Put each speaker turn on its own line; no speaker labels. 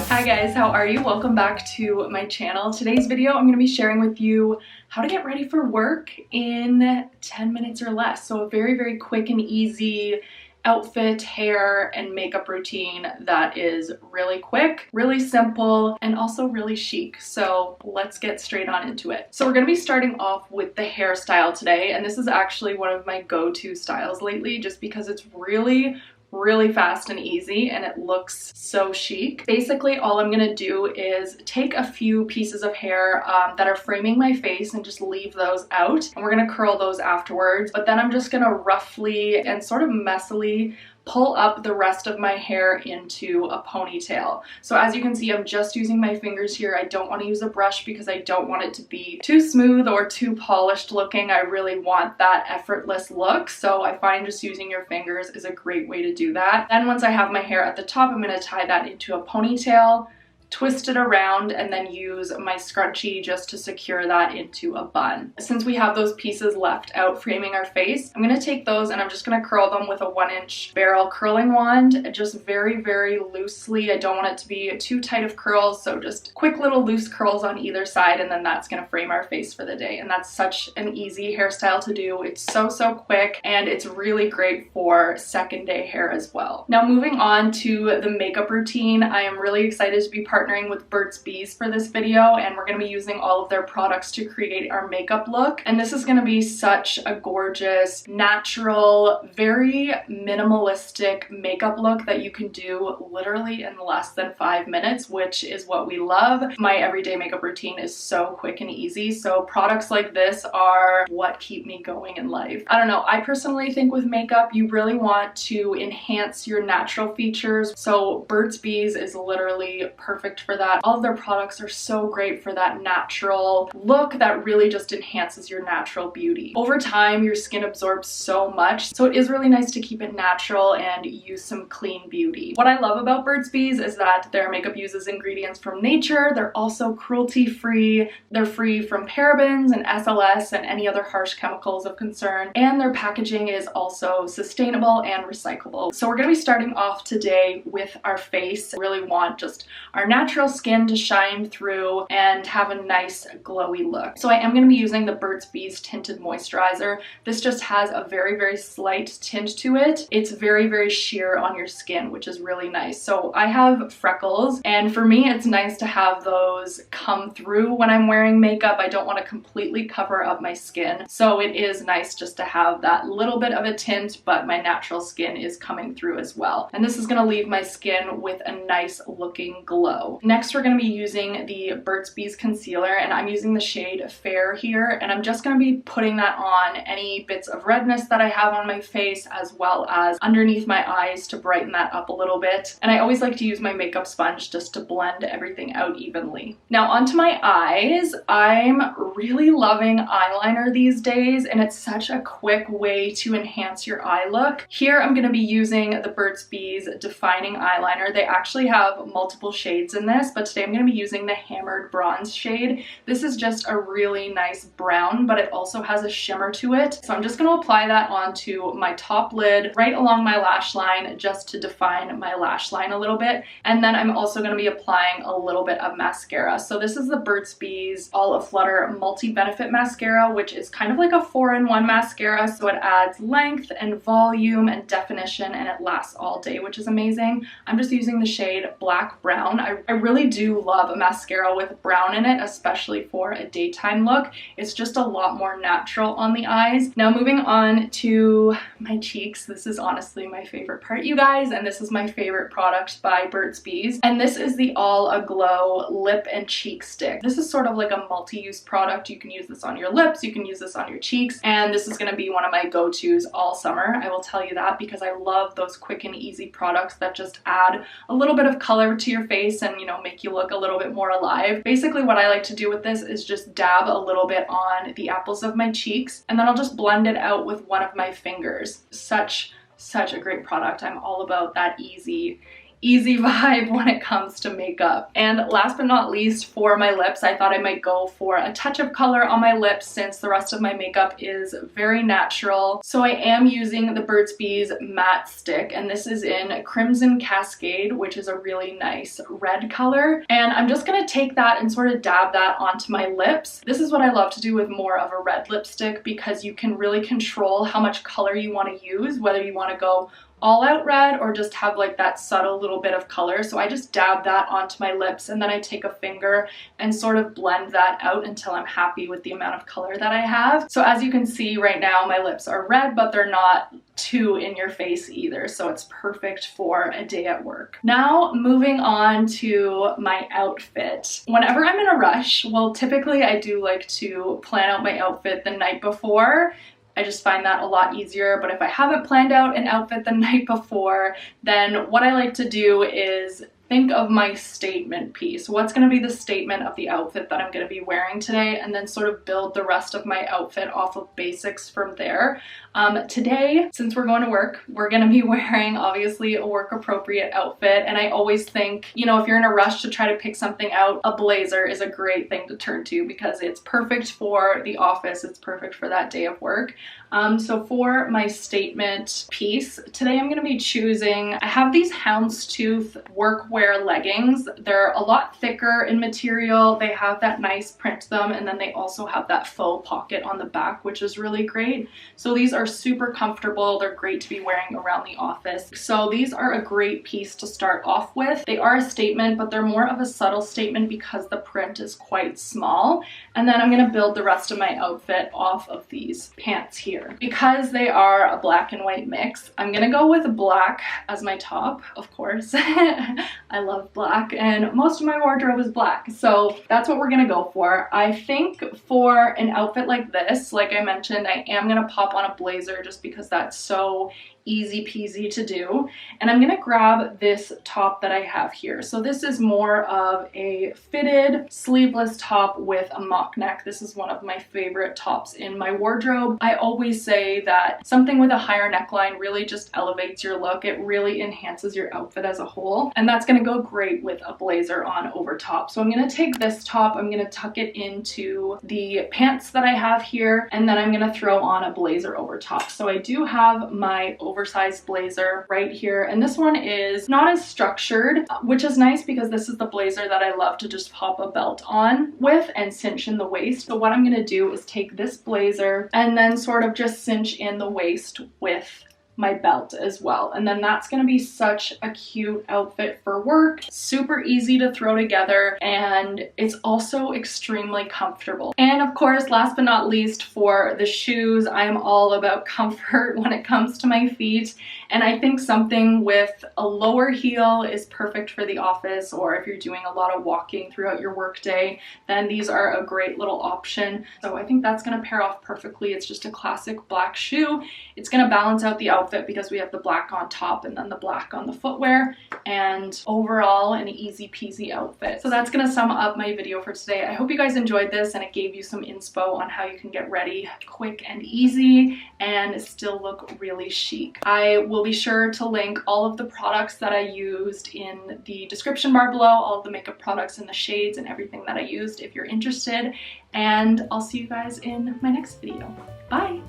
Hi guys, how are you? Welcome back to my channel. Today's video I'm going to be sharing with you how to get ready for work in 10 minutes or less. So a very quick and easy outfit, hair, and makeup routine that is really quick, really simple, and also really chic. So let's get straight on into it. So we're going to be starting off with the hairstyle today, and this is actually one of my go-to styles lately just because it's really fast and easy and it looks so chic. Basically, all I'm gonna do is take a few pieces of hair that are framing my face and just leave those out, and we're gonna curl those afterwards. But then I'm just gonna roughly and sort of messily pull up the rest of my hair into a ponytail. So as you can see, I'm just using my fingers here. I don't want to use a brush because I don't want it to be too smooth or too polished looking. I really want that effortless look. So I find just using your fingers is a great way to do that. Then once I have my hair at the top, I'm going to tie that into a ponytail, twist it around, and then use my scrunchie just to secure that into a bun. Since we have those pieces left out framing our face, I'm gonna take those and I'm just gonna curl them with a 1-inch barrel curling wand, just very loosely. I don't want it to be too tight of curls, so just quick little loose curls on either side, and then that's gonna frame our face for the day. And that's such an easy hairstyle to do. It's so quick, and it's really great for second day hair as well. Now moving on to the makeup routine, I am really excited to be partnering with Burt's Bees for this video, and we're going to be using all of their products to create our makeup look. And this is going to be such a gorgeous, natural, very minimalistic makeup look that you can do literally in less than 5 minutes, which is what we love. My everyday makeup routine is so quick and easy, so products like this are what keep me going in life. I don't know, I personally think with makeup you really want to enhance your natural features, so Burt's Bees is literally perfect for that. All of their products are so great for that natural look that really just enhances your natural beauty. Over time, your skin absorbs so much, so it is really nice to keep it natural and use some clean beauty. What I love about Burt's Bees is that their makeup uses ingredients from nature. They're also cruelty-free. They're free from parabens and SLS and any other harsh chemicals of concern, and their packaging is also sustainable and recyclable. So we're going to be starting off today with our face. I really want just our natural skin to shine through and have a nice glowy look. So I am going to be using the Burt's Bees Tinted Moisturizer. This just has a very slight tint to it. It's very sheer on your skin, which is really nice. So I have freckles, and for me it's nice to have those come through when I'm wearing makeup. I don't want to completely cover up my skin, so it is nice just to have that little bit of a tint, but my natural skin is coming through as well. And this is going to leave my skin with a nice looking glow. Next, we're going to be using the Burt's Bees concealer, and I'm using the shade Fair here, and I'm just going to be putting that on any bits of redness that I have on my face, as well as underneath my eyes to brighten that up a little bit. And I always like to use my makeup sponge just to blend everything out evenly. Now onto my eyes. I'm really loving eyeliner these days, and it's such a quick way to enhance your eye look. Here I'm going to be using the Burt's Bees Defining Eyeliner. They actually have multiple shades in this, but today I'm going to be using the Hammered Bronze shade. This is just a really nice brown, but it also has a shimmer to it. So I'm just going to apply that onto my top lid right along my lash line just to define my lash line a little bit. And then I'm also going to be applying a little bit of mascara. So this is the Burt's Bees All Aflutter Multi-Benefit Mascara, which is kind of like a 4-in-1 mascara. So it adds length and volume and definition, and it lasts all day, which is amazing. I'm just using the shade Black Brown. I really do love a mascara with brown in it, especially for a daytime look. It's just a lot more natural on the eyes. Now moving on to my cheeks. This is honestly my favorite part, you guys, and this is my favorite product by Burt's Bees. And this is the All Aglow Lip and Cheek Stick. This is sort of like a multi-use product. You can use this on your lips, you can use this on your cheeks, and this is going to be one of my go-tos all summer. I will tell you that because I love those quick and easy products that just add a little bit of color to your face and, you know, make you look a little bit more alive. Basically what I like to do with this is just dab a little bit on the apples of my cheeks, and then I'll just blend it out with one of my fingers. Such a great product. I'm all about that easy easy vibe when it comes to makeup. And last but not least, for my lips, I thought I might go for a touch of color on my lips since the rest of my makeup is very natural. So I am using the Burt's Bees matte stick, and this is in Crimson Cascade, which is a really nice red color. And I'm just gonna take that and sort of dab that onto my lips. This is what I love to do with more of a red lipstick because you can really control how much color you want to use, whether you want to go all out red or just have like that subtle little bit of color. So I just dab that onto my lips and then I take a finger and sort of blend that out until I'm happy with the amount of color that I have. So as you can see right now, my lips are red, but they're not too in your face either, so it's perfect for a day at work. Now moving on to my outfit. Whenever I'm in a rush, well, typically I do like to plan out my outfit the night before. I just find that a lot easier, but if I haven't planned out an outfit the night before, then what I like to do is think of my statement piece. What's going to be the statement of the outfit that I'm going to be wearing today, and then sort of build the rest of my outfit off of basics from there. Today, since we're going to work, we're going to be wearing obviously a work appropriate outfit, and I always think, you know, if you're in a rush to try to pick something out, a blazer is a great thing to turn to because it's perfect for the office, it's perfect for that day of work. So for my statement piece, today I'm going to be choosing, I have these houndstooth workwear leggings. They're a lot thicker in material, they have that nice print to them, and then they also have that faux pocket on the back, which is really great. So these are super comfortable, they're great to be wearing around the office. So these are a great piece to start off with. They are a statement, but they're more of a subtle statement because the print is quite small. And then I'm going to build the rest of my outfit off of these pants here. Because they are a black and white mix, I'm gonna go with black as my top, of course. I love black and most of my wardrobe is black, so that's what we're gonna go for. I think for an outfit like this, like I mentioned, I am gonna pop on a blazer just because that's so easy peasy to do. And I'm gonna grab this top that I have here. So this is more of a fitted sleeveless top with a mock neck. This is one of my favorite tops in my wardrobe. I always say that something with a higher neckline really just elevates your look. It really enhances your outfit as a whole. And that's gonna go great with a blazer on over top. So I'm gonna take this top, I'm gonna tuck it into the pants that I have here, and then I'm gonna throw on a blazer over top. So I do have my oversized blazer right here, and this one is not as structured, which is nice because this is the blazer that I love to just pop a belt on with and cinch in the waist. So what I'm gonna do is take this blazer and then sort of just cinch in the waist with my belt as well. And then that's gonna be such a cute outfit for work, super easy to throw together, and it's also extremely comfortable. And of course, last but not least, for the shoes, I'm all about comfort when it comes to my feet. And I think something with a lower heel is perfect for the office, or if you're doing a lot of walking throughout your workday, then these are a great little option. So I think that's gonna pair off perfectly. It's just a classic black shoe. It's gonna balance out the outfit because we have the black on top and then the black on the footwear, and overall an easy peasy outfit. So that's gonna sum up my video for today. I hope you guys enjoyed this and it gave you some inspo on how you can get ready quick and easy and still look really chic. I will be sure to link all of the products that I used in the description bar below, all of the makeup products and the shades and everything that I used if you're interested, and I'll see you guys in my next video. Bye!